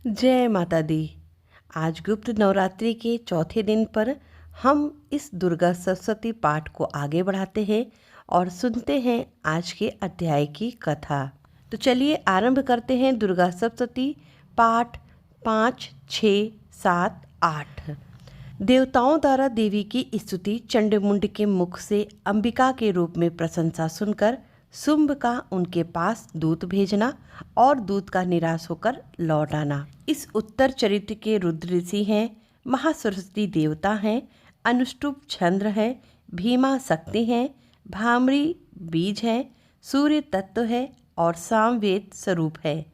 जय माता दी। आज गुप्त नवरात्रि के चौथे दिन पर हम इस दुर्गा सप्तशती पाठ को आगे बढ़ाते हैं और सुनते हैं आज के अध्याय की कथा। तो चलिए आरंभ करते हैं दुर्गा सप्तशती पाठ 5, 6, 7, 8। देवताओं द्वारा देवी की स्तुति चंडमुंड के मुख से अंबिका के रूप में प्रशंसा सुनकर शुंभ का उनके पास दूत भेजना और दूत का निराश होकर लौट आना। इस उत्तर चरित्र के रुद्र ऋषि हैं, महासरस्वती देवता हैं, अनुष्टुप चंद्र है, भीमा शक्ति हैं, भामरी बीज है, सूर्य तत्व है और सामवेद स्वरूप है।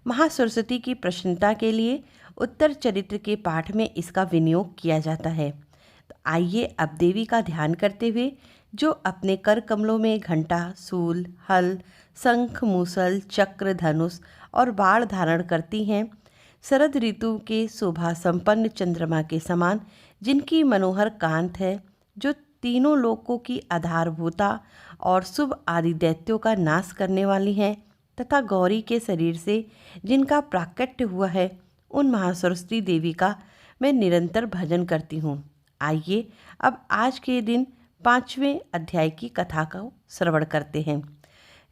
महासरस्वती की प्रसन्नता के लिए उत्तर चरित्र के पाठ में इसका विनियोग किया जाता है। तो आइए अब देवी का ध्यान करते हुए जो अपने कर कमलों में घंटा, सूल, हल, शंख, मूसल, चक्र, धनुष और बाण धारण करती हैं, शरद ऋतु के शोभा संपन्न चंद्रमा के समान जिनकी मनोहर कांत है, जो तीनों लोकों की आधारभूता और शुभ आदि दैत्यों का नाश करने वाली हैं, तथा गौरी के शरीर से जिनका प्राकट्य हुआ है, उन महासरस्वती देवी का मैं निरंतर भजन करती हूँ। आइए अब आज के दिन 5वें अध्याय की कथा का श्रवण करते हैं।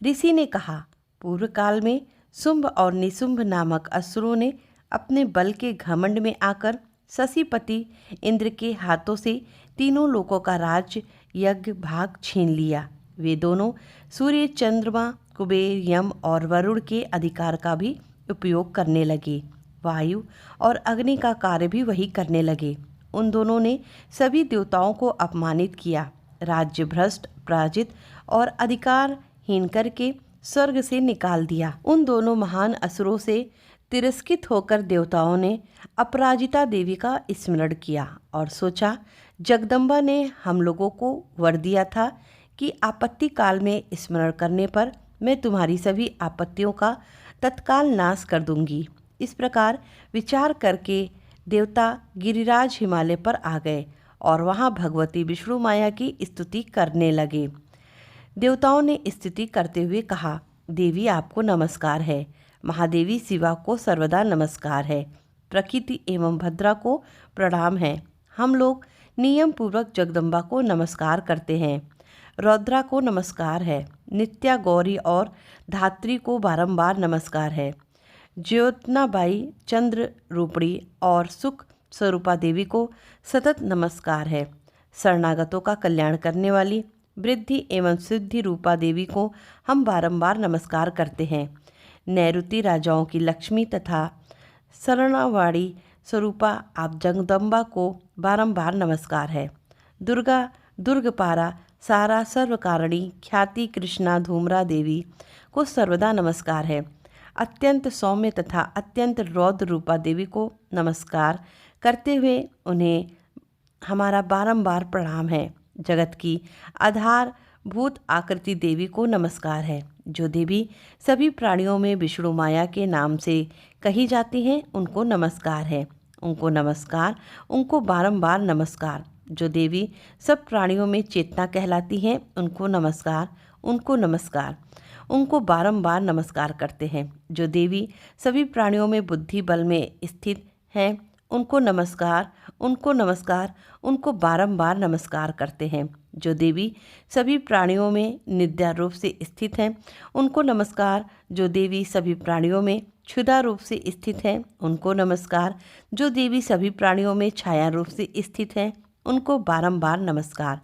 ऋषि ने कहा, पूर्व काल में शुंभ और निशुंभ नामक असुरों ने अपने बल के घमंड में आकर शशिपति इंद्र के हाथों से तीनों लोकों का राज्य यज्ञ भाग छीन लिया। वे दोनों सूर्य, चंद्रमा, कुबेर, यम और वरुण के अधिकार का भी उपयोग करने लगे। वायु और अग्नि का कार्य भी वही करने लगे। उन दोनों ने सभी देवताओं को अपमानित किया, राज्य भ्रष्ट, पराजित और अधिकारहीन करके स्वर्ग से निकाल दिया। उन दोनों महान असुरों से तिरस्कृत होकर देवताओं ने अपराजिता देवी का स्मरण किया और सोचा, जगदम्बा ने हम लोगों को वर दिया था कि आपत्ति काल में स्मरण करने पर मैं तुम्हारी सभी आपत्तियों का तत्काल नाश कर दूंगी। इस प्रकार विचार करके देवता गिरिराज हिमालय पर आ गए और वहाँ भगवती विष्णु माया की स्तुति करने लगे। देवताओं ने स्तुति करते हुए कहा, देवी आपको नमस्कार है, महादेवी शिवा को सर्वदा नमस्कार है, प्रकृति एवं भद्रा को प्रणाम है। हम लोग नियम पूर्वक जगदम्बा को नमस्कार करते हैं, रौद्रा को नमस्कार है, नित्या, गौरी और धात्री को बारंबार नमस्कार है, ज्योत्नाबाई, चंद्र रूपणी और सुख स्वरूपा देवी को सतत नमस्कार है। शरणागतों का कल्याण करने वाली वृद्धि एवं सिद्धि रूपा देवी को हम बारंबार नमस्कार करते हैं। नैऋति राजाओं की लक्ष्मी तथा शरणावाड़ी स्वरूपा आप जगदम्बा को बारंबार नमस्कार है। दुर्गा, दुर्गपारा, सारा, सर्वकारिणी, ख्याति, कृष्णा, धूम्रा देवी को सर्वदा नमस्कार है। अत्यंत सौम्य तथा अत्यंत रौद्र रूपा देवी को नमस्कार करते हुए उन्हें हमारा बारंबार प्रणाम है। जगत की आधारभूत आकृति देवी को नमस्कार है। जो देवी सभी प्राणियों में विष्णु माया के नाम से कही जाती हैं, उनको नमस्कार है। उनको नमस्कार, उनको बारंबार नमस्कार। जो देवी सब प्राणियों में चेतना कहलाती हैं, उनको नमस्कार, उनको नमस्कार, उनको बारंबार नमस्कार करते हैं। जो देवी सभी प्राणियों में बुद्धि बल में स्थित हैं, उनको नमस्कार, उनको नमस्कार, उनको बारंबार नमस्कार करते हैं। जो देवी सभी प्राणियों में निद्रा रूप से स्थित हैं, उनको नमस्कार। जो देवी सभी प्राणियों में क्षुधा रूप से स्थित हैं, उनको नमस्कार। जो देवी सभी प्राणियों में छाया रूप से स्थित हैं, उनको बारंबार नमस्कार।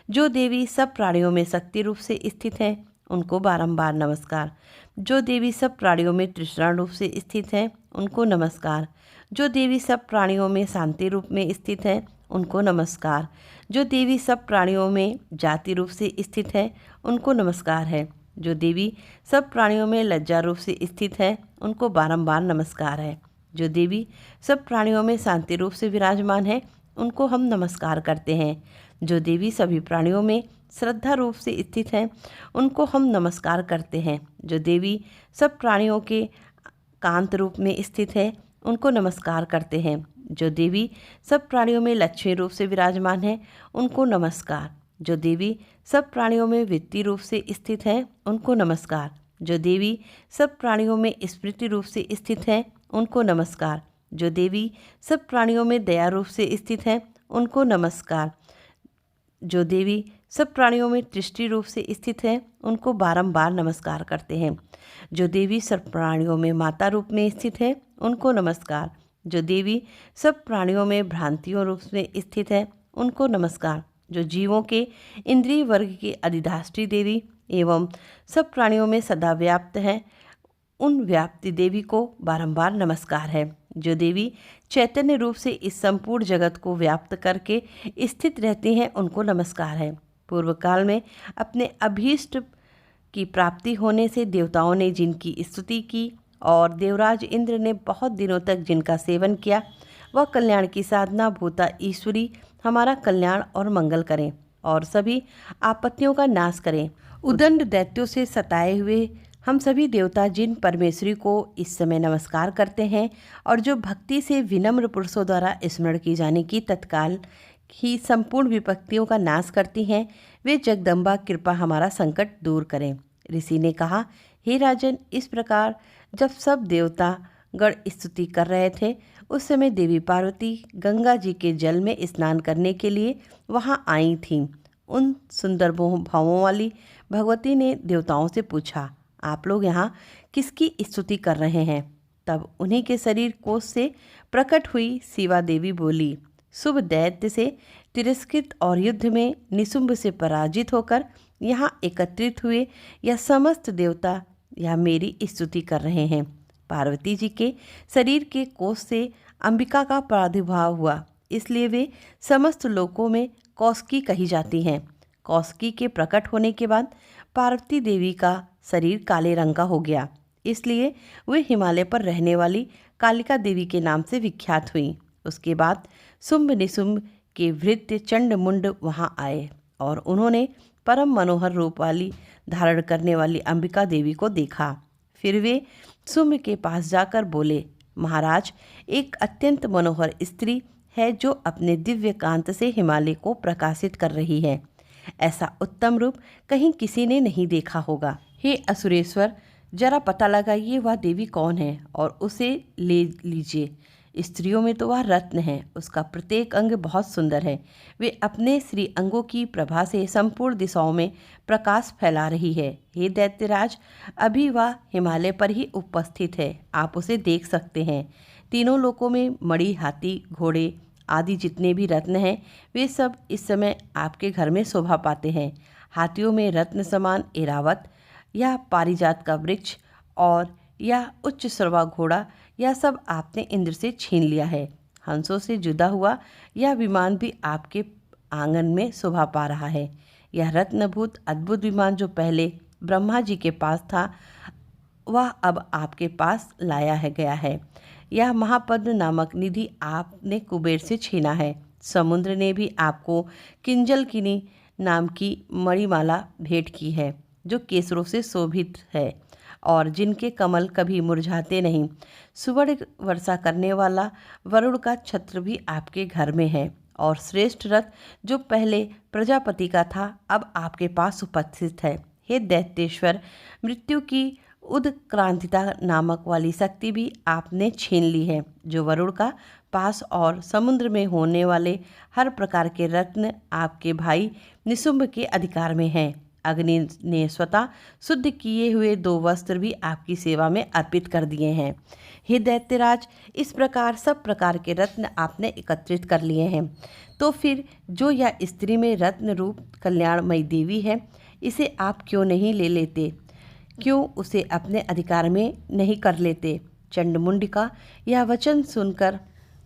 जो देवी सब प्राणियों में शक्ति रूप से स्थित हैं, उनको बारंबार नमस्कार। जो देवी सब प्राणियों में तृष्णा रूप से स्थित हैं, उनको नमस्कार। जो देवी सब प्राणियों में शांति रूप में स्थित हैं, उनको नमस्कार। जो देवी सब प्राणियों में जाति रूप से स्थित है, उनको नमस्कार है। जो देवी सब प्राणियों में लज्जा रूप से स्थित है, उनको बारंबार नमस्कार है। जो देवी सब प्राणियों में शांति रूप से विराजमान है, उनको हम नमस्कार करते हैं। जो देवी सभी प्राणियों में श्रद्धा रूप से स्थित हैं, उनको हम नमस्कार करते हैं। जो देवी सब प्राणियों के कांत रूप में स्थित है, उनको नमस्कार करते हैं। जो देवी सब प्राणियों में लक्ष्मी रूप से विराजमान है, उनको नमस्कार। जो देवी सब प्राणियों में वित्तीय रूप से स्थित है, उनको नमस्कार। जो देवी सब प्राणियों में स्मृति रूप से स्थित हैं, उनको नमस्कार। जो देवी सब प्राणियों में दया रूप से स्थित हैं, उनको नमस्कार। जो देवी सब प्राणियों में दृष्टि रूप से स्थित है, उनको बारंबार नमस्कार करते हैं। जो देवी सब प्राणियों में माता रूप में स्थित है, उनको नमस्कार। जो देवी सब प्राणियों में भ्रांतियों रूप में स्थित है, उनको नमस्कार। जो जीवों के इंद्रिय वर्ग की अधिष्ठात्री देवी एवं सब प्राणियों में सदा व्याप्त है, उन व्याप्ति देवी को बारंबार नमस्कार है। जो देवी चैतन्य रूप से इस संपूर्ण जगत को व्याप्त करके स्थित रहती हैं, उनको नमस्कार है। पूर्व काल में अपने अभीष्ट की प्राप्ति होने से देवताओं ने जिनकी स्तुति की और देवराज इंद्र ने बहुत दिनों तक जिनका सेवन किया, वह कल्याण की साधना भूता ईश्वरी हमारा कल्याण और मंगल करें और सभी आपत्तियों का नाश करें। उदंड दैत्यों से सताए हुए हम सभी देवता जिन परमेश्वरी को इस समय नमस्कार करते हैं और जो भक्ति से विनम्र पुरुषों द्वारा स्मरण की जाने की तत्काल ही संपूर्ण विपत्तियों का नाश करती हैं, वे जगदम्बा कृपा हमारा संकट दूर करें। ऋषि ने कहा, हे राजन, इस प्रकार जब सब देवता गण स्तुति कर रहे थे, उस समय देवी पार्वती गंगा जी के जल में स्नान करने के लिए वहाँ आई थीं। उन सुंदर भावों वाली भगवती ने देवताओं से पूछा, आप लोग यहाँ किसकी स्तुति कर रहे हैं? तब उन्हीं के शरीर कोश से प्रकट हुई शिवा देवी बोली, शुभ दैत्य से तिरस्कृत और युद्ध में निशुंभ से पराजित होकर यहाँ एकत्रित हुए यह समस्त देवता यह मेरी स्तुति कर रहे हैं। पार्वती जी के शरीर के कोश से अंबिका का प्रादुर्भाव हुआ, इसलिए वे समस्त लोकों में कौशिकी कही जाती हैं। कौशिकी के प्रकट होने के बाद पार्वती देवी का शरीर काले रंग का हो गया, इसलिए वे हिमालय पर रहने वाली कालिका देवी के नाम से विख्यात हुई। उसके बाद शुंभ निशुंभ के भृत्य चंड मुंड वहाँ आए और उन्होंने परम मनोहर रूप वाली धारण करने वाली अंबिका देवी को देखा। फिर वे शुंभ के पास जाकर बोले, महाराज, एक अत्यंत मनोहर स्त्री है जो अपने दिव्य कांत से हिमालय को प्रकाशित कर रही है। ऐसा उत्तम रूप कहीं किसी ने नहीं देखा होगा। हे असुरेश्वर, जरा पता लगाइए वह देवी कौन है और उसे ले लीजिए। स्त्रियों में तो वह रत्न है, उसका प्रत्येक अंग बहुत सुंदर है। वे अपने श्री अंगों की प्रभा से संपूर्ण दिशाओं में प्रकाश फैला रही है। हे दैत्यराज, अभी वह हिमालय पर ही उपस्थित है, आप उसे देख सकते हैं। तीनों लोकों में मणि, हाथी, घोड़े आदि जितने भी रत्न हैं, वे सब इस समय आपके घर में शोभा पाते हैं। हाथियों में रत्न समान एरावत या पारिजात का वृक्ष और यह उच्च श्रवा घोड़ा, यह सब आपने इंद्र से छीन लिया है। हंसों से जुदा हुआ यह विमान भी आपके आंगन में शोभा पा रहा है। यह रत्नभूत अद्भुत विमान जो पहले ब्रह्मा जी के पास था, वह अब आपके पास लाया है गया है। यह महापद्म नामक निधि आपने कुबेर से छीना है। समुद्र ने भी आपको किंजलकिनी नाम की मणिमाला भेंट की है, जो केसरों से शोभित है और जिनके कमल कभी मुरझाते नहीं। सुवर्ण वर्षा करने वाला वरुण का छत्र भी आपके घर में है और श्रेष्ठ रथ जो पहले प्रजापति का था, अब आपके पास उपस्थित है। हे दैत्येश्वर, मृत्यु की उदक्रांतिता नामक वाली शक्ति भी आपने छीन ली है, जो वरुण का पास और समुद्र में होने वाले हर प्रकार के रत्न आपके भाई निशुंभ के अधिकार में हैं। अग्नि ने स्वतः शुद्ध किए हुए 2 वस्त्र भी आपकी सेवा में अर्पित कर दिए हैं। हे दैत्यराज, इस प्रकार सब प्रकार के रत्न आपने एकत्रित कर लिए हैं, तो फिर जो यह स्त्री में रत्न रूप कल्याणमयी देवी है, इसे आप क्यों नहीं ले लेते? क्यों उसे अपने अधिकार में नहीं कर लेते? चंडमुंड का यह वचन सुनकर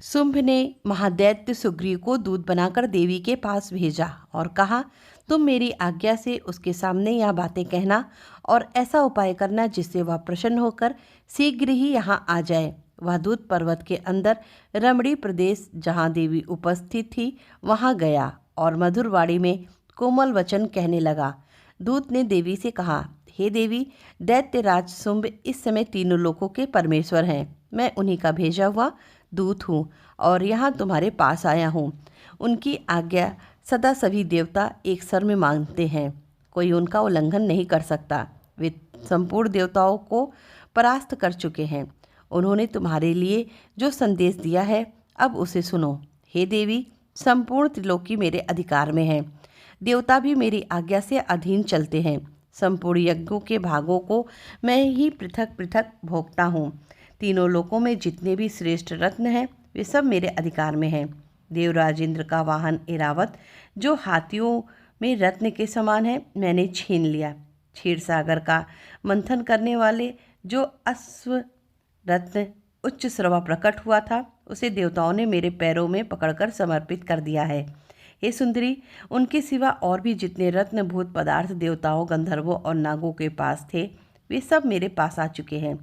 शुंभ ने महादैत्य सुग्रीव को दूत बनाकर देवी के पास भेजा और कहा, तुम मेरी आज्ञा से उसके सामने यह बातें कहना और ऐसा उपाय करना जिससे वह प्रसन्न होकर शीघ्र ही यहाँ आ जाए। वह दूत पर्वत के अंदर रमणी प्रदेश जहाँ देवी उपस्थित थी वहाँ गया और मधुर वाणी में कोमल वचन कहने लगा। दूत ने देवी से कहा, हे देवी, दैत्यराज शुंभ इस समय तीनों लोकों के परमेश्वर हैं। मैं उन्हीं का भेजा हुआ दूत हूँ और यहाँ तुम्हारे पास आया हूँ। उनकी आज्ञा सदा सभी देवता एक स्वर में मानते हैं, कोई उनका उल्लंघन नहीं कर सकता। वे संपूर्ण देवताओं को परास्त कर चुके हैं। उन्होंने तुम्हारे लिए जो संदेश दिया है अब उसे सुनो। हे देवी, संपूर्ण त्रिलोकी मेरे अधिकार में है। देवता भी मेरी आज्ञा से अधीन चलते हैं। संपूर्ण यज्ञों के भागों को मैं ही पृथक पृथक भोगता हूँ। तीनों लोकों में जितने भी श्रेष्ठ रत्न हैं वे सब मेरे अधिकार में हैं। देवराज इंद्र का वाहन ऐरावत जो हाथियों में रत्न के समान है मैंने छीन लिया। क्षीर सागर का मंथन करने वाले जो अश्व रत्न उच्च श्रवा प्रकट हुआ था उसे देवताओं ने मेरे पैरों में पकड़कर समर्पित कर दिया है। हे सुंदरी, उनके सिवा और भी जितने रत्न भूत पदार्थ देवताओं, गंधर्वों और नागों के पास थे वे सब मेरे पास आ चुके हैं।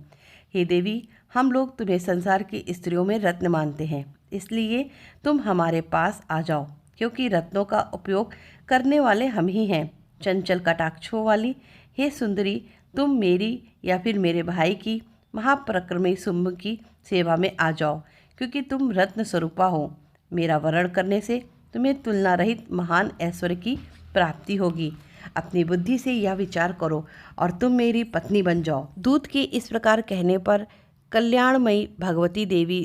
हे देवी, हम लोग तुम्हें संसार की स्त्रियों में रत्न मानते हैं, इसलिए तुम हमारे पास आ जाओ, क्योंकि रत्नों का उपयोग करने वाले हम ही हैं। चंचल कटाक्षों वाली हे सुंदरी, तुम मेरी या फिर मेरे भाई की महापराक्रमी शुंभ की सेवा में आ जाओ, क्योंकि तुम रत्न स्वरूपा हो। मेरा वरण करने से तुम्हें तुलना रहित महान ऐश्वर्य की प्राप्ति होगी। अपनी बुद्धि से यह विचार करो और तुम मेरी पत्नी बन जाओ। दूत के इस प्रकार कहने पर कल्याणमयी भगवती देवी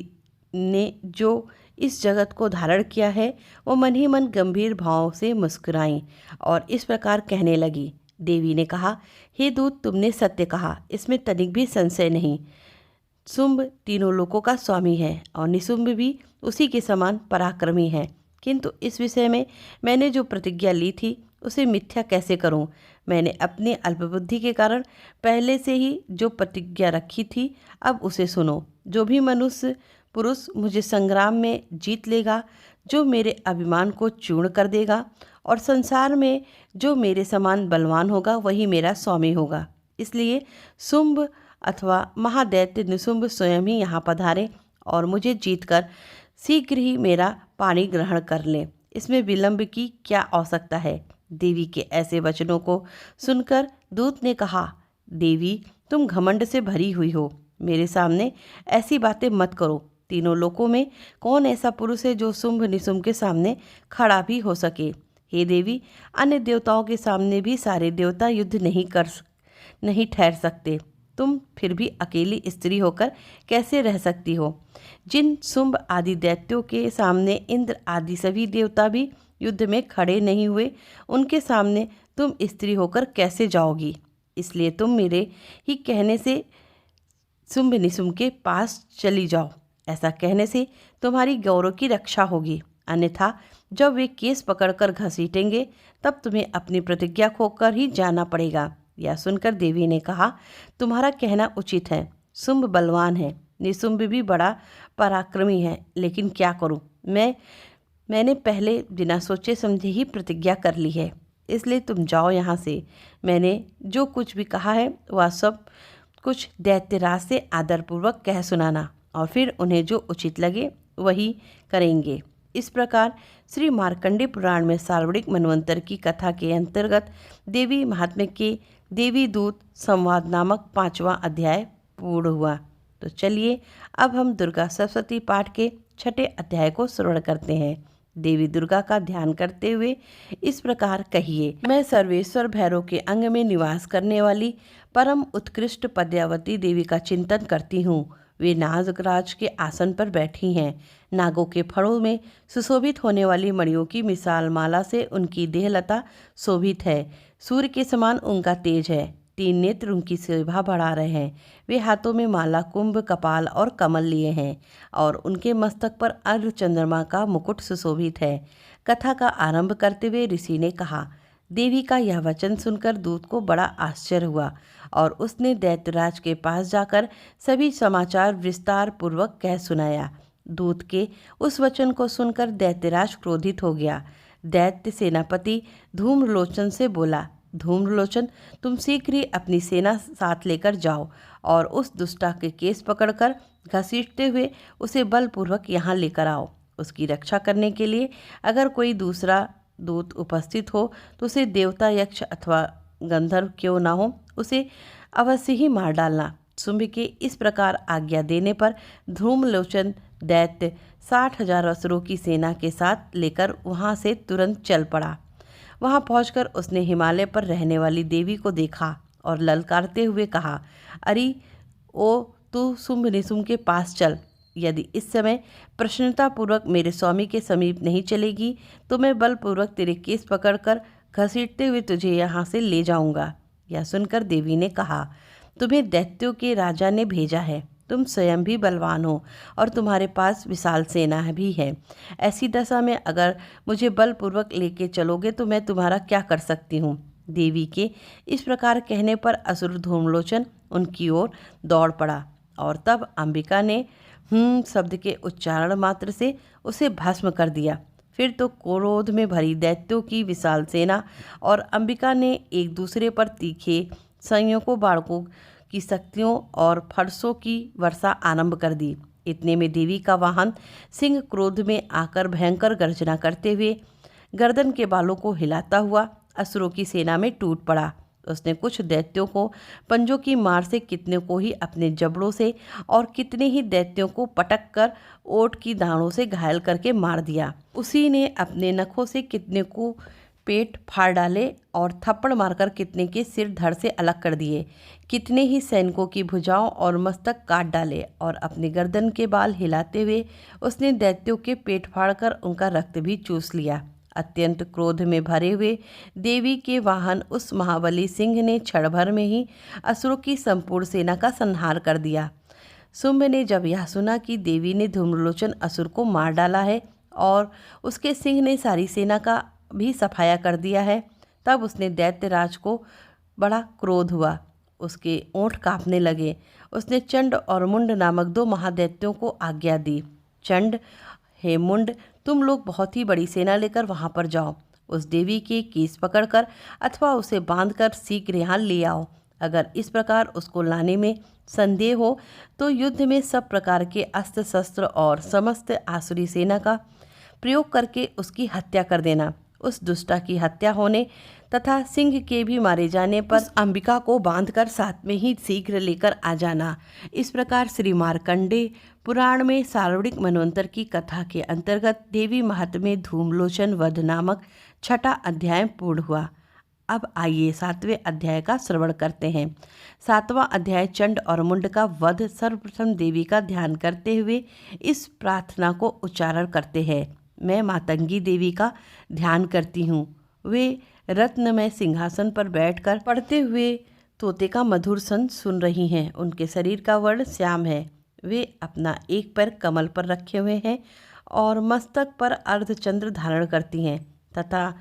ने जो इस जगत को धारण किया है वो मन ही मन गंभीर भाव से मुस्कुराई और इस प्रकार कहने लगी। देवी ने कहा, हे दूत, तुमने सत्य कहा, इसमें तनिक भी संशय नहीं। शुंभ तीनों लोकों का स्वामी है और निशुंभ भी उसी के समान पराक्रमी है, किंतु इस विषय में मैंने जो प्रतिज्ञा ली थी उसे मिथ्या कैसे करूं? मैंने अपनी अल्पबुद्धि के कारण पहले से ही जो प्रतिज्ञा रखी थी अब उसे सुनो। जो भी मनुष्य पुरुष मुझे संग्राम में जीत लेगा, जो मेरे अभिमान को चूर्ण कर देगा और संसार में जो मेरे समान बलवान होगा वही मेरा स्वामी होगा। इसलिए शुंभ अथवा महादैत्य निशुंभ स्वयं ही यहाँ पधारे और मुझे जीतकर शीघ्र ही मेरा पाणी ग्रहण कर लें। इसमें विलंब की क्या आवश्यकता है? देवी के ऐसे वचनों को सुनकर दूत ने कहा, देवी, तुम घमंड से भरी हुई हो। मेरे सामने ऐसी बातें मत करो। तीनों लोकों में कौन ऐसा पुरुष है जो शुंभ निशुंभ के सामने खड़ा भी हो सके? हे देवी, अन्य देवताओं के सामने भी सारे देवता युद्ध नहीं ठहर सकते। तुम फिर भी अकेली स्त्री होकर कैसे रह सकती हो? जिन शुंभ आदि दैत्यों के सामने इंद्र आदि सभी देवता भी युद्ध में खड़े नहीं हुए, उनके सामने तुम स्त्री होकर कैसे जाओगी? इसलिए तुम मेरे ही कहने से शुंभ निशुंभ के पास चली जाओ। ऐसा कहने से तुम्हारी गौरव की रक्षा होगी, अन्यथा जब वे केस पकड़कर घसीटेंगे तब तुम्हें अपनी प्रतिज्ञा खोकर ही जाना पड़ेगा। यह सुनकर देवी ने कहा, तुम्हारा कहना उचित है। शुंभ बलवान है, निशुंभ भी बड़ा पराक्रमी है, लेकिन क्या करूं? मैंने पहले बिना सोचे समझे ही प्रतिज्ञा कर ली है, इसलिए तुम जाओ यहाँ से। मैंने जो कुछ भी कहा है वह सब कुछ दैत्यराज से आदरपूर्वक कह सुनाना और फिर उन्हें जो उचित लगे वही करेंगे। इस प्रकार श्री मार्कंडेय पुराण में सार्वणिक मनवंतर की कथा के अंतर्गत देवी महात्म्य के देवी दूत संवाद नामक 5वां अध्याय पूर्ण हुआ। तो चलिए अब हम दुर्गा सप्तशती पाठ के 6ठे अध्याय को श्रवण करते हैं। देवी दुर्गा का ध्यान करते हुए इस प्रकार कहिए, मैं सर्वेश्वर भैरव के अंग में निवास करने वाली परम उत्कृष्ट पद्यावती देवी का चिंतन करती हूँ। वे नागराज के आसन पर बैठी हैं। नागों के फड़ों में सुशोभित होने वाली मणियों की मिसाल माला से उनकी देहलता शोभित है। सूर्य के समान उनका तेज है। 3 नेत्र उनकी शोभा बढ़ा रहे हैं। वे हाथों में माला, कुंभ, कपाल और कमल लिए हैं और उनके मस्तक पर अर्ध चंद्रमा का मुकुट सुशोभित है। कथा का आरंभ करते हुए ऋषि ने कहा, देवी का यह वचन सुनकर दूत को बड़ा आश्चर्य हुआ और उसने दैत्यराज के पास जाकर सभी समाचार विस्तार पूर्वक कह सुनाया। दूत के उस वचन को सुनकर दैत्यराज क्रोधित हो गया। दैत्य सेनापति धूम्रलोचन से बोला, धूम्रलोचन, तुम शीघ्र ही अपनी सेना साथ लेकर जाओ और उस दुष्टा के केस पकड़कर घसीटते हुए उसे बलपूर्वक यहाँ लेकर आओ। उसकी रक्षा करने के लिए अगर कोई दूसरा दूत उपस्थित हो तो उसे देवता, यक्ष अथवा गंधर्व क्यों ना हो, उसे अवश्य ही मार डालना। शुंभ के इस प्रकार आज्ञा देने पर धूम्रलोचन दैत्य 60,000 असुरों की सेना के साथ लेकर वहां से तुरंत चल पड़ा। वहां पहुंचकर उसने हिमालय पर रहने वाली देवी को देखा और ललकारते हुए कहा, अरे ओ तू शुंभ निशुंभ के पास चल। यदि इस समय प्रसन्नतापूर्वक मेरे स्वामी के समीप नहीं चलेगी तो मैं बलपूर्वक तेरे केस पकड़कर घसीटते हुए तुझे यहाँ से ले जाऊंगा। यह सुनकर देवी ने कहा, तुम्हें दैत्यों के राजा ने भेजा है। तुम स्वयं भी बलवान हो और तुम्हारे पास विशाल सेना भी है। ऐसी दशा में अगर मुझे बलपूर्वक लेके चलोगे तो मैं तुम्हारा क्या कर सकती हूँ। देवी के इस प्रकार कहने पर असुर धूम्रलोचन उनकी ओर दौड़ पड़ा और तब अंबिका ने शब्द के उच्चारण मात्र से उसे भस्म कर दिया। फिर तो क्रोध में भरी दैत्यों की विशाल सेना और अंबिका ने एक दूसरे पर तीखे संयोगों बाणों की शक्तियों और फरसों की वर्षा आरंभ कर दी। इतने में देवी का वाहन सिंह क्रोध में आकर भयंकर गर्जना करते हुए गर्दन के बालों को हिलाता हुआ असुरों की सेना में टूट पड़ा। उसने कुछ दैत्यों को पंजों की मार से कितने को ही अपने जबड़ों से और कितने ही दैत्यों को पटक कर ओट की दाढ़ों से घायल करके मार दिया। उसी ने अपने नखों से कितने को पेट फाड़ डाले और थप्पड़ मारकर कितने के सिर धड़ से अलग कर दिए। कितने ही सैनिकों की भुजाओं और मस्तक काट डाले और अपनी गर्दन के बाल हिलाते हुए उसने दैत्यों के पेट फाड़कर उनका रक्त भी चूस लिया। अत्यंत क्रोध में भरे हुए देवी के वाहन उस महाबली सिंह ने क्षण भर में ही असुरों की संपूर्ण सेना का संहार कर दिया। शुंभ ने जब यह सुना कि देवी ने धूम्रलोचन असुर को मार डाला है और उसके सिंह ने सारी सेना का भी सफाया कर दिया है, तब उसने दैत्यराज को बड़ा क्रोध हुआ। उसके ओंठ कांपने लगे। उसने चंड और मुंड नामक 2 महादैत्यों को आज्ञा दी, चंड, हे मुंड, तुम लोग बहुत ही बड़ी सेना लेकर वहां पर जाओ। उस देवी के केस पकड़कर अथवा उसे बांधकर शीघ्र यहाँ ले आओ। अगर इस प्रकार उसको लाने में संदेह हो तो युद्ध में सब प्रकार के अस्त्र शस्त्र और समस्त आसुरी सेना का प्रयोग करके उसकी हत्या कर देना। उस दुष्टा की हत्या होने तथा सिंह के भी मारे जाने पर अंबिका को बांधकर साथ में ही शीघ्र लेकर आ जाना। इस प्रकार श्री मार्कंडेय पुराण में सार्वणिक मनवंतर की कथा के अंतर्गत देवी महात्म्य धूम्रलोचन वध नामक 6वां अध्याय पूर्ण हुआ। अब आइए 7वें अध्याय का श्रवण करते हैं। 7वां अध्याय चंड और मुंड का वध। सर्वप्रथम देवी का ध्यान करते हुए इस प्रार्थना को उच्चारण करते हैं। मैं मातंगी देवी का ध्यान करती हूँ। वे रत्नमय सिंहासन पर बैठकर पढ़ते हुए तोते का मधुर संग सुन रही हैं। उनके शरीर का वर्ण श्याम है। वे अपना एक पैर कमल पर रखे हुए हैं और मस्तक पर अर्धचंद्र धारण करती हैं तथा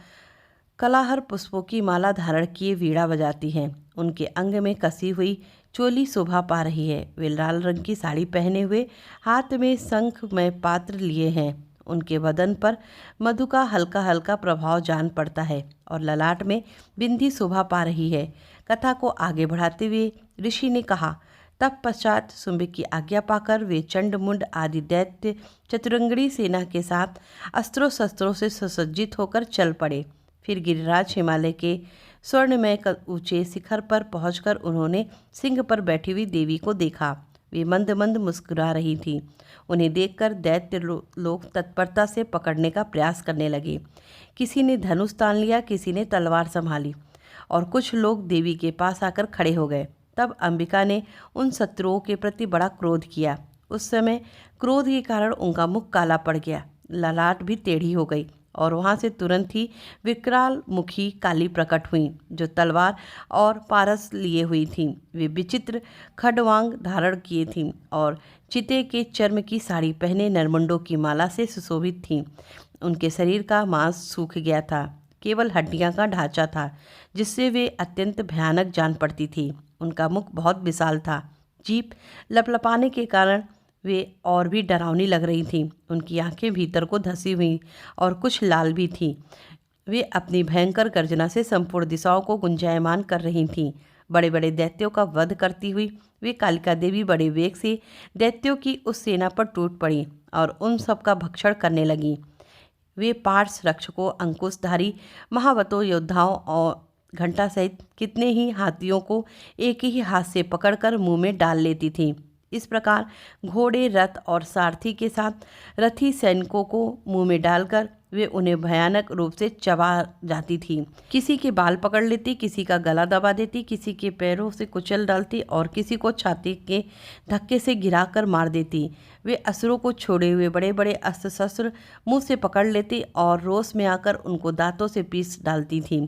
कलाहर पुष्पों की माला धारण किए वीणा बजाती हैं। उनके अंग में कसी हुई चोली शोभा पा रही है। वे लाल रंग की साड़ी पहने हुए हाथ में शंख में पात्र लिए हैं। उनके बदन पर मधु का हल्का हल्का प्रभाव जान पड़ता है और ललाट में बिंदी शोभा पा रही है। कथा को आगे बढ़ाते हुए ऋषि ने कहा, तत्पश्चात शुंभ की आज्ञा पाकर वे चंड मुंड आदि दैत्य चतुरंगड़ी सेना के साथ अस्त्रों शस्त्रों से सुसज्जित होकर चल पड़े। फिर गिरिराज हिमालय के स्वर्णमय ऊंचे शिखर पर पहुंचकर उन्होंने सिंह पर बैठी हुई देवी को देखा। वे मंद मंद मुस्कुरा रही थीं। उन्हें देखकर दैत्य लोग तत्परता से पकड़ने का प्रयास करने लगे। किसी ने धनुष तान लिया, किसी ने तलवार संभाली और कुछ लोग देवी के पास आकर खड़े हो गए। तब अंबिका ने उन शत्रुओं के प्रति बड़ा क्रोध किया। उस समय क्रोध के कारण उनका मुख काला पड़ गया, ललाट भी टेढ़ी हो गई और वहाँ से तुरंत ही विकराल मुखी काली प्रकट हुई जो तलवार और पारस लिए हुई थीं। वे विचित्र खड्वांग धारण किए थीं और चिते के चर्म की साड़ी पहने नरमुंडों की माला से सुशोभित थीं। उनके शरीर का मांस सूख गया था, केवल हड्डियां का ढांचा था जिससे वे अत्यंत भयानक जान पड़ती थी। उनका मुख बहुत विशाल था, जीभ लपलपाने के कारण वे और भी डरावनी लग रही थीं। उनकी आंखें भीतर को धसी हुई और कुछ लाल भी थीं। वे अपनी भयंकर गर्जना से संपूर्ण दिशाओं को गुंजायमान कर रही थीं। बड़े बड़े दैत्यों का वध करती हुई वे कालिका देवी बड़े वेग से दैत्यों की उस सेना पर टूट पड़ी और उन सब का भक्षण करने लगीं। वे पार्श रक्षकों, अंकुशधारी महावतों, योद्धाओं और घंटा सहित कितने ही हाथियों को एक ही हाथ से पकड़कर मुंह में डाल लेती थीं। इस प्रकार घोड़े, रथ और सारथी के साथ रथी सैनिकों को मुंह में डालकर वे उन्हें भयानक रूप से चबा जाती थी। किसी के बाल पकड़ लेती, किसी का गला दबा देती, किसी के पैरों से कुचल डालती और किसी को छाती के धक्के से गिराकर मार देती। वे असुरों को छोड़े हुए बड़े बड़े अस्त्र शस्त्र मुंह से पकड़ लेती और रोष में आकर उनको दांतों से पीस डालती थी।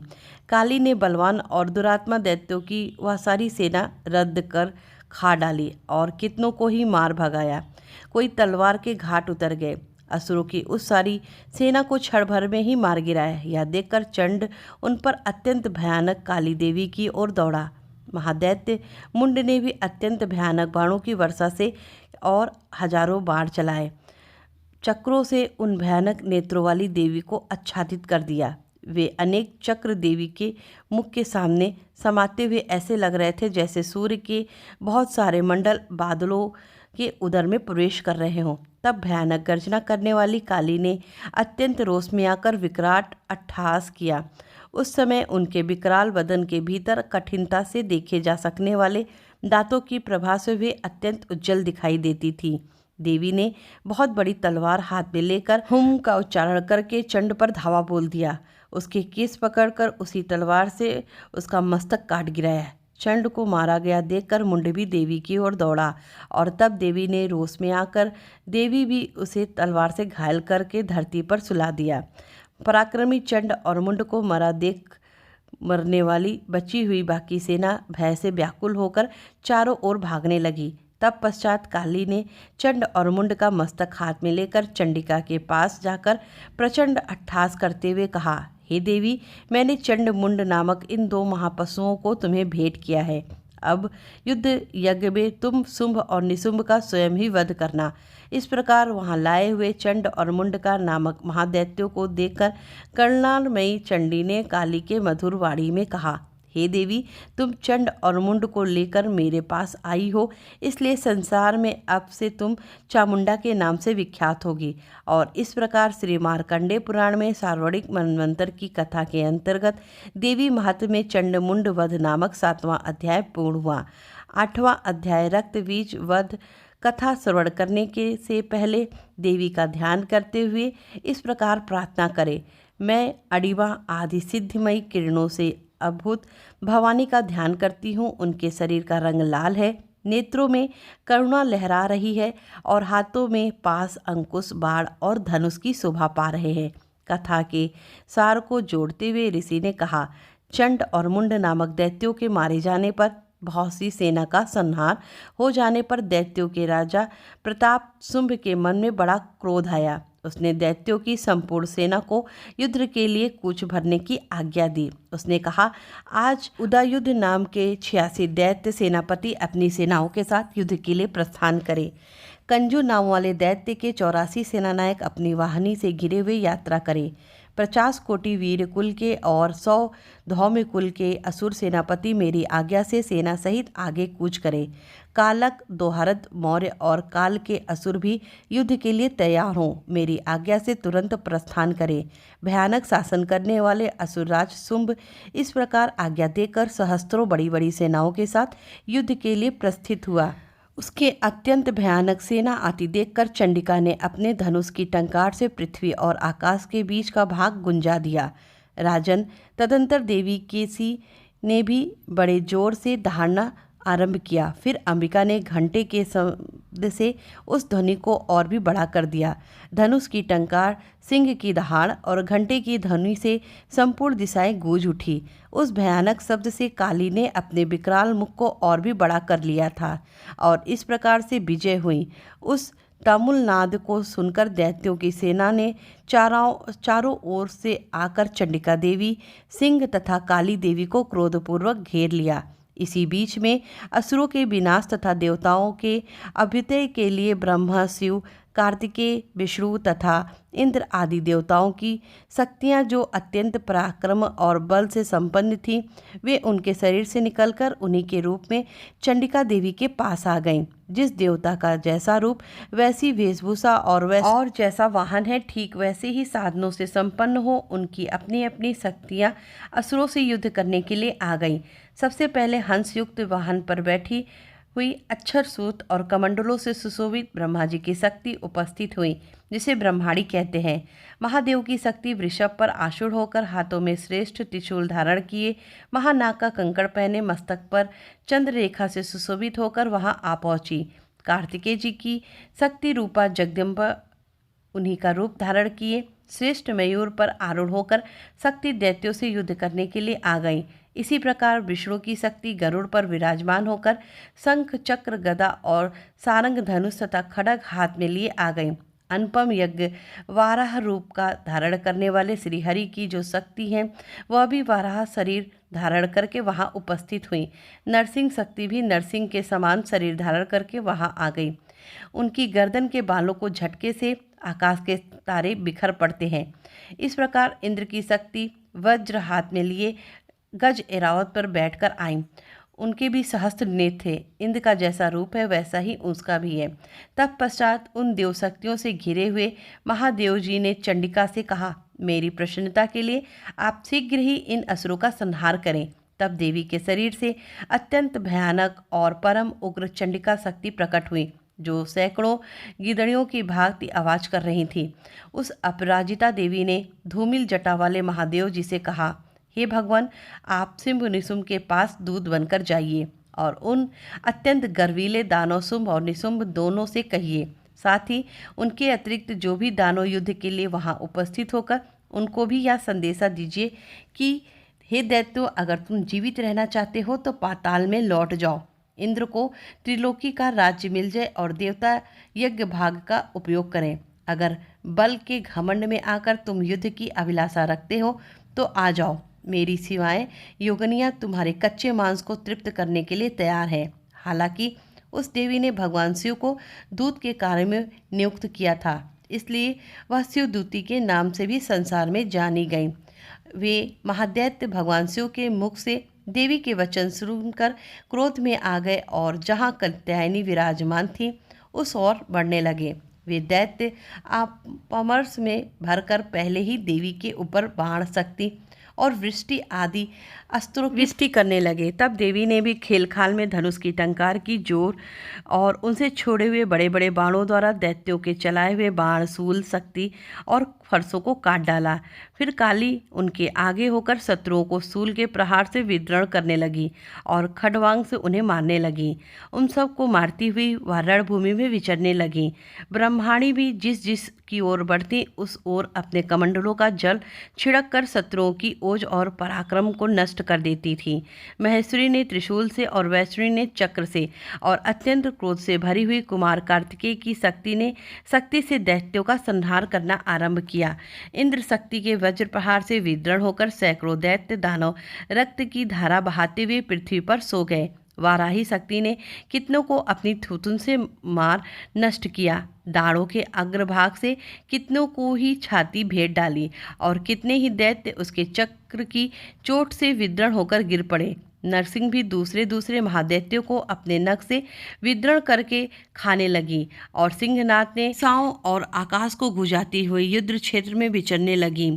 काली ने बलवान और दुरात्मा दैत्यों की वह सारी सेना रद्द कर खा डाली और कितनों को ही मार भगाया। कोई तलवार के घाट उतर गए। असुरों की उस सारी सेना को क्षण भर में ही मार गिराया। यह देखकर चंड उन पर अत्यंत भयानक काली देवी की ओर दौड़ा। महादैत्य मुंड ने भी अत्यंत भयानक बाणों की वर्षा से और हजारों बाण चलाए। चक्रों से उन भयानक नेत्रों वाली देवी को आच्छादित कर दिया। वे अनेक चक्र देवी के मुख के सामने समाते हुए ऐसे लग रहे थे जैसे सूर्य के बहुत सारे मंडल बादलों के उदर में प्रवेश कर रहे हों। तब भयानक गर्जना करने वाली काली ने अत्यंत रोष में आकर विकराट अट्टहास किया। उस समय उनके विकराल बदन के भीतर कठिनता से देखे जा सकने वाले दांतों की प्रभा से वे अत्यंत उज्जवल दिखाई देती थी। देवी ने बहुत बड़ी तलवार हाथ में लेकर हुम का उच्चारण करके चंड पर धावा बोल दिया। उसके केस पकड़कर उसी तलवार से उसका मस्तक काट गिराया। चंड को मारा गया देखकर मुंड भी देवी की ओर दौड़ा और तब देवी ने रोष में आकर देवी भी उसे तलवार से घायल करके धरती पर सुला दिया। पराक्रमी चंड और मुंड को मरा देख मरने वाली बची हुई बाकी सेना भय से व्याकुल होकर चारों ओर भागने लगी। तब पश्चात काली ने चंड और मुंड का मस्तक हाथ में लेकर चंडिका के पास जाकर प्रचंड अट्टहास करते हुए कहा, हे देवी, मैंने चंड मुंड नामक इन दो महापशुओं को तुम्हें भेंट किया है। अब युद्ध यज्ञ में तुम शुंभ और निशुंभ का स्वयं ही वध करना। इस प्रकार वहां लाए हुए चंड और मुंड का नामक महादैत्यों को देखकर करुणामयी चंडी ने काली के मधुर वाणी में कहा, हे देवी, तुम चंड और मुंड को लेकर मेरे पास आई हो, इसलिए संसार में अब से तुम चामुंडा के नाम से विख्यात होगी। और इस प्रकार श्री मार्कंडेय पुराण में सार्वणिक मनवंतर की कथा के अंतर्गत देवी महात्म्य में चंड मुंड वध नामक 7वां अध्याय पूर्ण हुआ। 8वां अध्याय रक्त बीज वध कथा श्रवण करने के से पहले देवी का ध्यान करते हुए इस प्रकार प्रार्थना करें, मैं अड़िवा आदि सिद्धिमयी किरणों से अद्भुत भवानी का ध्यान करती हूँ। उनके शरीर का रंग लाल है, नेत्रों में करुणा लहरा रही है और हाथों में पास, अंकुश, बाण और धनुष की शोभा पा रहे हैं। कथा के सार को जोड़ते हुए ऋषि ने कहा, चंड और मुंड नामक दैत्यों के मारे जाने पर, बहुत सी सेना का संहार हो जाने पर दैत्यों के राजा प्रताप शुंभ के मन में बड़ा क्रोध आया। उसने दैत्यों की संपूर्ण सेना को युद्ध के लिए कूच भरने की आज्ञा दी। उसने कहा, आज उदयुद्ध नाम के 86 दैत्य सेनापति अपनी सेनाओं के साथ युद्ध के लिए प्रस्थान करें। कंजू नाम वाले दैत्य के 84 सेनानायक अपनी वाहिनी से घिरे हुए यात्रा करें। 50 कोटि वीर कुल के और 100 धौम्य कुल के असुर सेनापति मेरी आज्ञा से सेना सहित आगे कूच करें। कालक, दोहरद, मौर्य और काल के असुर भी युद्ध के लिए तैयार हों। मेरी आज्ञा से तुरंत प्रस्थान करें। भयानक शासन करने वाले असुरराज शुंभ इस प्रकार आज्ञा देकर सहस्त्रों बड़ी बड़ी सेनाओं के साथ युद्ध के लिए प्रस्थित हुआ। उसके अत्यंत भयानक सेना आती देखकर चंडिका ने अपने धनुष की टंकार से पृथ्वी और आकाश के बीच का भाग गुंजा दिया। राजन, तदंतर देवी केसी ने भी बड़े जोर से दहाड़ना आरंभ किया। फिर अंबिका ने घंटे के शब्द से उस ध्वनि को और भी बड़ा कर दिया। धनुष की टंकार, सिंह की दहाड़ और घंटे की ध्वनि से संपूर्ण दिशाएं गूंज उठी। उस भयानक शब्द से काली ने अपने विकराल मुख को और भी बड़ा कर लिया था और इस प्रकार से विजय हुई। उस तामुल नाद को सुनकर दैत्यों की सेना ने चारों ओर से आकर चंडिका देवी, सिंह तथा काली देवी को क्रोधपूर्वक घेर लिया। इसी बीच में असुरों के विनाश तथा देवताओं के अभ्युदय के लिए ब्रह्मा, शिव, कार्तिकेय, विष्णु तथा इंद्र आदि देवताओं की शक्तियां जो अत्यंत पराक्रम और बल से संपन्न थीं, वे उनके शरीर से निकलकर उन्हीं के रूप में चंडिका देवी के पास आ गईं। जिस देवता का जैसा रूप, वैसी वेशभूषा और जैसा वाहन है, ठीक वैसे ही साधनों से संपन्न हो उनकी अपनी अपनी शक्तियां असुरों से युद्ध करने के लिए आ गईं। सबसे पहले हंस युक्त वाहन पर बैठी हुई अक्षर सूत और कमंडलों से सुशोभित ब्रह्मा जी की शक्ति उपस्थित हुई, जिसे ब्रह्माणी कहते हैं। महादेव की शक्ति वृषभ पर आरूढ़ होकर हाथों में श्रेष्ठ त्रिशूल धारण किए, महानाग का कंकड़ पहने, मस्तक पर चंद्र रेखा से सुशोभित होकर वहां आ पहुंची। कार्तिकेय जी की शक्ति रूपा जगदम्बा उन्हीं का रूप धारण किए श्रेष्ठ मयूर पर आरूढ़ होकर शक्ति दैत्यों से युद्ध करने के लिए आ गई। इसी प्रकार विष्णु की शक्ति गरुड़ पर विराजमान होकर शंख, चक्र, गदा और सारंग, धनुष तथा खड्ग हाथ में लिए आ गई। अनुपम यज्ञ वाराह रूप का धारण करने वाले श्रीहरि की जो शक्ति है, वह भी वाराह शरीर धारण करके वहां उपस्थित हुई। नरसिंह शक्ति भी नरसिंह के समान शरीर धारण करके वहां आ गई। उनकी गर्दन के बालों को झटके से आकाश के तारे बिखर पड़ते हैं। इस प्रकार इंद्र की शक्ति वज्र हाथ में लिए गज एरावत पर बैठकर आईं। उनके भी सहस्त्र नेत्र थे। इंद्र का जैसा रूप है वैसा ही उसका भी है। तत्पश्चात उन देव शक्तियों से घिरे हुए महादेव जी ने चंडिका से कहा, मेरी प्रसन्नता के लिए आप शीघ्र ही इन असुरों का संहार करें। तब देवी के शरीर से अत्यंत भयानक और परम उग्र चंडिका शक्ति प्रकट हुई, जो सैकड़ों गिदड़ियों की भांति आवाज कर रही थी। उस अपराजिता देवी ने धूमिल जटा वाले महादेव जी से कहा, हे भगवान, आप शुंभ निशुंभ के पास दूत बनकर जाइए और उन अत्यंत गर्वीले दानव शुंभ और निशुंभ दोनों से कहिए। साथ ही उनके अतिरिक्त जो भी दानव युद्ध के लिए वहां उपस्थित होकर उनको भी यह संदेशा दीजिए कि हे दैत्यों, अगर तुम जीवित रहना चाहते हो तो पाताल में लौट जाओ। इंद्र को त्रिलोकी का राज्य मिल जाए और देवता यज्ञ भाग का उपयोग करें। अगर बल के घमंड में आकर तुम युद्ध की अभिलाषा रखते हो तो आ जाओ। मेरी सिवाय योगनियाँ तुम्हारे कच्चे मांस को तृप्त करने के लिए तैयार है। हालांकि उस देवी ने भगवान शिव को दूत के कार्य में नियुक्त किया था, इसलिए वह शिवदूती के नाम से भी संसार में जानी गई। वे महादैत्य भगवान शिव के मुख से देवी के वचन सुनकर क्रोध में आ गए और जहाँ कात्यायनी विराजमान थी उस ओर बढ़ने लगे। वे दैत्य अपमर्श में भरकर पहले ही देवी के ऊपर बाण, शक्ति और वृष्टि आदि अस्त्रों की वृष्टि करने लगे। तब देवी ने भी खेलखाल में धनुष की टंकार की जोर और उनसे छोड़े हुए बड़े बड़े बाणों द्वारा दैत्यों के चलाए हुए बाण, शूल, शक्ति और फरसों को काट डाला। फिर काली उनके आगे होकर शत्रुओं को शूल के प्रहार से विदृढ़ करने लगी और खड्वांग से उन्हें मारने लगी। उन सब को मारती हुई वह रणभूमि में विचरने लगी। ब्रह्माणी भी जिस जिस की ओर बढ़ती उस ओर अपने कमंडलों का जल छिड़क कर शत्रुओं की ओज और पराक्रम को नष्ट कर देती थी। महेश्वरी ने त्रिशूल से और वैष्णवी ने चक्र से और अत्यंत क्रोध से भरी हुई कुमार कार्तिकेय की शक्ति ने शक्ति से दैत्यों का संहार करना आरंभ किया। इंद्र शक्ति के वज्र प्रहार से विदृढ़ होकर सैकड़ों दैत्य दानव रक्त की धारा बहाते हुए पृथ्वी पर सो गए। वाराही शक्ति ने कितनों को अपनी थूथुन से मार नष्ट किया। दाढ़ों के अग्रभाग से कितनों को ही छाती भेद डाली और कितने ही दैत्य उसके चक्र की चोट से विदृढ़ होकर गिर पड़े। नरसिंह भी दूसरे दूसरे महादैत्यों को अपने नख से विदृढ़ करके खाने लगी और सिंहनाथ ने साओं और आकाश को गुजाती हुई युद्ध क्षेत्र में विचरने लगी।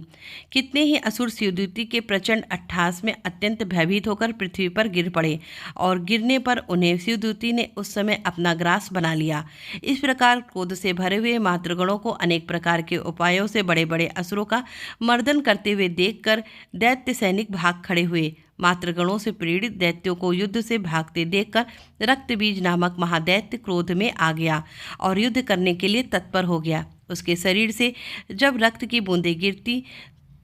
कितने ही असुर शिवदूती के प्रचंड अट्टहास में अत्यंत भयभीत होकर पृथ्वी पर गिर पड़े और गिरने पर उन्हें शिवदूती ने उस समय अपना ग्रास बना लिया। इस प्रकार क्रोध से भरे हुए मातृगणों को अनेक प्रकार के उपायों से बड़े बड़े असुरों का मर्दन करते हुए देखकर दैत्य सैनिक भाग खड़े हुए। मातृगणों से प्रेरित दैत्यों को युद्ध से भागते देखकर रक्तबीज नामक महादैत्य क्रोध में आ गया और युद्ध करने के लिए तत्पर हो गया। उसके शरीर से जब रक्त की बूंदें गिरती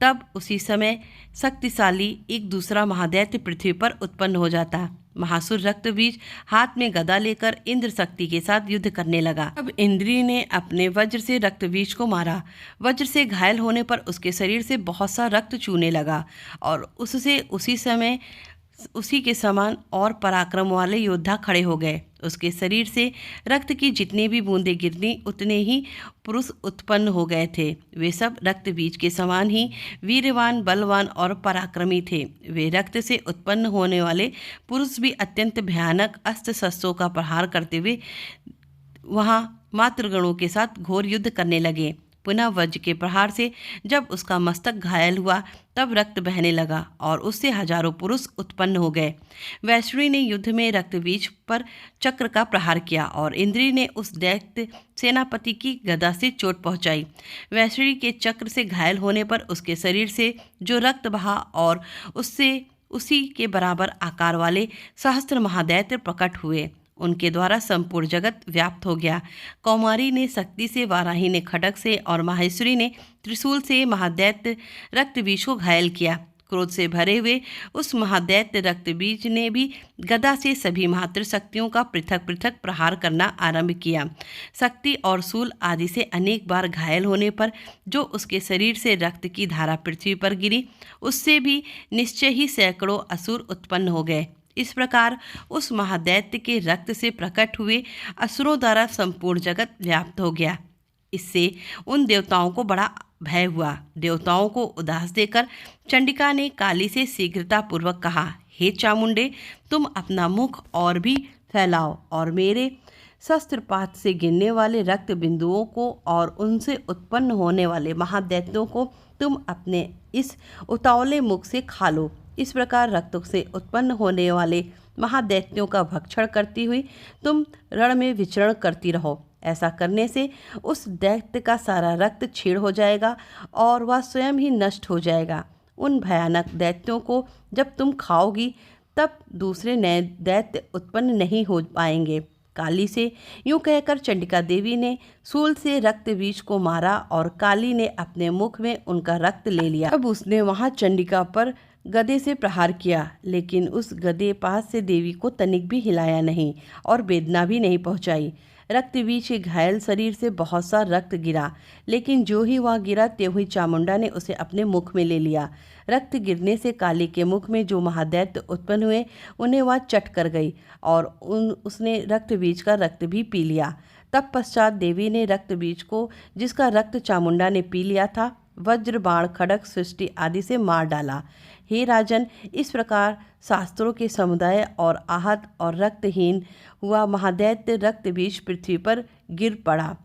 तब उसी समय शक्तिशाली एक दूसरा महादैत्य पृथ्वी पर उत्पन्न हो जाता। महासुर रक्तबीज हाथ में गदा लेकर इंद्र शक्ति के साथ युद्ध करने लगा। अब इंद्री ने अपने वज्र से रक्तबीज को मारा। वज्र से घायल होने पर उसके शरीर से बहुत सा रक्त चूने लगा और उससे उसी के समान और पराक्रम वाले योद्धा खड़े हो गए। उसके शरीर से रक्त की जितनी भी बूंदें गिरनी उतने ही पुरुष उत्पन्न हो गए थे। वे सब रक्त बीज के समान ही वीरवान, बलवान और पराक्रमी थे। वे रक्त से उत्पन्न होने वाले पुरुष भी अत्यंत भयानक अस्त्र शस्त्रों का प्रहार करते हुए वहाँ मातृगणों के साथ घोर युद्ध करने लगे। पुनः वज्र के प्रहार से जब उसका मस्तक घायल हुआ तब रक्त बहने लगा और उससे हजारों पुरुष उत्पन्न हो गए। वैष्णवी ने युद्ध में रक्तबीज पर चक्र का प्रहार किया और इंद्री ने उस दैत्य सेनापति की गदा से चोट पहुंचाई। वैष्णवी के चक्र से घायल होने पर उसके शरीर से जो रक्त बहा और उससे उसी के बराबर आकार वाले सहस्त्र महादैत्य प्रकट हुए। उनके द्वारा संपूर्ण जगत व्याप्त हो गया। कौमारी ने शक्ति से, वाराही ने खड्ग से और माहेश्वरी ने त्रिशूल से महादैत्य रक्तबीज को घायल किया। क्रोध से भरे हुए उस महादैत्य रक्तबीज ने भी गदा से सभी मातृ शक्तियों का पृथक पृथक प्रहार करना आरंभ किया। शक्ति और शूल आदि से अनेक बार घायल होने पर जो उसके शरीर से रक्त की धारा पृथ्वी पर गिरी, उससे भी निश्चय ही सैकड़ों असुर उत्पन्न हो गए। इस प्रकार उस महादैत्य के रक्त से प्रकट हुए असुरों द्वारा संपूर्ण जगत व्याप्त हो गया। इससे उन देवताओं को बड़ा भय हुआ। देवताओं को उदास देकर चंडिका ने काली से शीघ्रतापूर्वक कहा, हे चामुंडे, तुम अपना मुख और भी फैलाओ और मेरे शस्त्रपात से गिरने वाले रक्त बिंदुओं को और उनसे उत्पन्न होने वाले महादैत्यों को तुम अपने इस उतावले मुख से खा लो। इस प्रकार रक्त से उत्पन्न होने वाले महादैत्यों का भक्षण करती हुई तुम रण में विचरण करती रहो। ऐसा करने से उस दैत्य का सारा रक्त क्षीण हो जाएगा और वह स्वयं ही नष्ट हो जाएगा। उन भयानक दैत्यों को जब तुम खाओगी तब दूसरे नए दैत्य उत्पन्न नहीं हो पाएंगे। काली से यूं कहकर चंडिका देवी ने शूल से रक्त बीज को मारा और काली ने अपने मुख में उनका रक्त ले लिया। अब उसने वहां चंडिका पर गदे से प्रहार किया, लेकिन उस गदे पास से देवी को तनिक भी हिलाया नहीं और वेदना भी नहीं पहुंचाई। रक्तबीज के घायल शरीर से बहुत सा रक्त गिरा, लेकिन जो ही वह गिरा त्यों ही चामुंडा ने उसे अपने मुख में ले लिया। रक्त गिरने से काली के मुख में जो महादैत्य उत्पन्न हुए उन्हें वह चट कर गई और उसने रक्तबीज का रक्त भी पी लिया। तब पश्चात देवी ने रक्तबीज को, जिसका रक्त चामुंडा ने पी लिया था, वज्र, बाण, खड्ग, सृष्टि आदि से मार डाला। हे राजन, इस प्रकार शास्त्रों के समुदाय और आहत और रक्तहीन हुआ महादैत्य रक्तबीज पृथ्वी पर गिर पड़ा।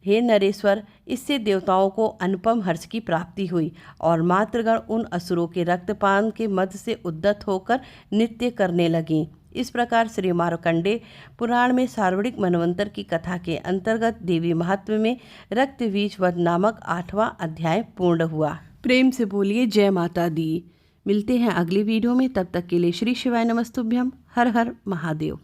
हे नरेश्वर, इससे देवताओं को अनुपम हर्ष की प्राप्ति हुई और मातृगण उन असुरों के रक्तपान के मध्य से उद्यत होकर नृत्य करने लगीं। इस प्रकार श्री मार्कंडेय पुराण में सार्वणिक मनवंतर की कथा के अंतर्गत देवी महत्व में रक्तबीज वध नामक 8वां अध्याय पूर्ण हुआ। प्रेम से बोलिए जय माता दी। मिलते हैं अगली वीडियो में, तब तक के लिए श्री शिवाय नमस्तुभ्यम। हर हर महादेव।